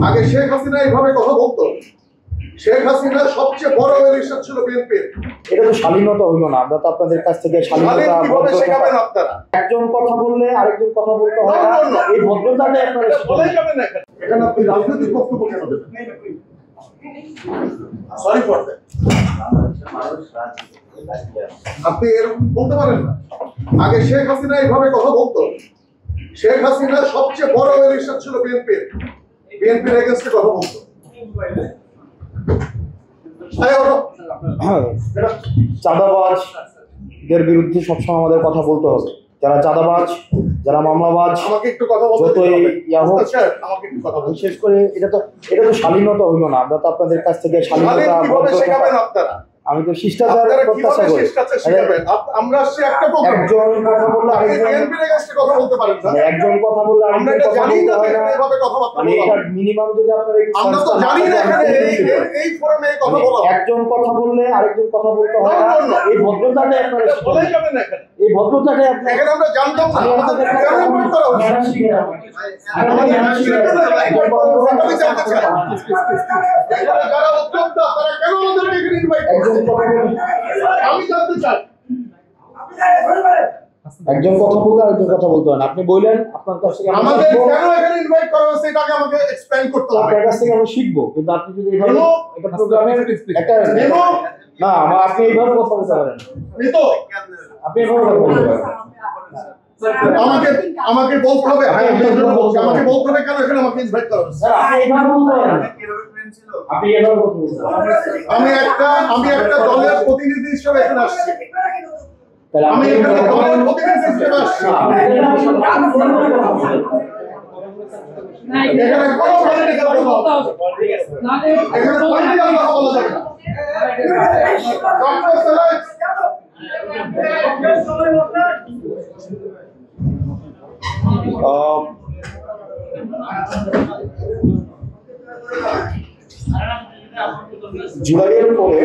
আগে শেখ হাসিনা এইভাবে কথা বলতো। শেখ হাসিনার সবচেয়ে বড় এলিশন ছিল বিএনপির। এটা তো শালীনতা হইলো না। আমরা তো আপনাদের কাছ থেকে শালীনতা কিভাবে শেখাবেন আপনারা? একজন কথা বললে আরেকজন কথা বলতে হয় না, এই ভদ্রতাটাই আপনারা বলেই যাবেন না। এখানে আপনি রাজনৈতিক বক্তব্য কেন দেবেন? Sorry for that. আপনি এরকম বলতে পারেন না। আগে শেখ হাসিনা এইভাবে কথা বলতো। শেখ হাসিনার সবচেয়ে বড় এলিশন ছিল বিএনপির। বিএনপির এগেইনস্টে কথা বলতো। চাঁদাবাজদের বিরুদ্ধে সবসময় আমাদের কথা বলতে হবে। যারা চাঁদাবাজ, যারা মামলাবাজ, আমাকে একটু কথা বলতে হবে। বিশেষ করে এটা তো শালীনতা হইলো না। আমরা তো আপনাদের কাছ থেকে শালীনতা আপনারা। আমি তো শিষ্টাচার প্রত্যাশা করি। আমরা আসছি একটা প্রোগ্রাম। একজন কথা বললে কথা বলতে পারেন না। একজন কথা বললে আমরা এটা জানি না এইভাবে কথাবার্তা বলা। এটা মিনিমাম যদি আপনারা আমরা তো জানি না এখানে এই ফোরামে কথা বলা। একজন কথা বললে আরেকজন কথা বলতে হয় না, এই ভদ্রতাটাই আপনারা বলেই যাবেন না। এখানে এই ভদ্রতাটাই আপনারা এখানে আমরা জানতাম না। আমাদের কেন ইনভাইট করা হচ্ছে? যারা উদ্যোক্তা তারা কেন আমাদেরকে এখানে ইনভাইট করছে? আমি জানতে চাই। একজন কথা বললে আরেকজন কথা বলতে হয় না। আপনি বললেন আপনার কাছ থেকে আমাদের কেন এখানে ইনভাইট করা হয়েছে এটাকে আমাকে এক্সপ্লেইন করতে হবে। আপনার কাছ থেকে আমরা শিখবো, কিন্তু আপনি যদি এইভাবে একটা প্রোগ্রামের একটা না আপনি এইভাবে কথা বলতে পারেন। আপনি এইভাবে কথা বলতে পারেন। আমাকে বলতে হবে। হ্যাঁ আমাকে বলতে হবে কেন এখানে আমাকে ইনভাইট করা হয়েছে। স্যার আপনি এইভাবে বলতে পারেন। আপনি এইভাবে কথা বলতে পারেন। আমি একটা দলের প্রতিনিধি হিসেবে এখানে আসছি। আমি এখানে দলের প্রতিনিধি হিসেবে আসছি। এখানে কোনো পলিটিক্যাল কথা হবে না। এখানে পলিটিক্যাল কথা বলা যাবে না। ডক্টর সালাম জুলাইয়ের পরে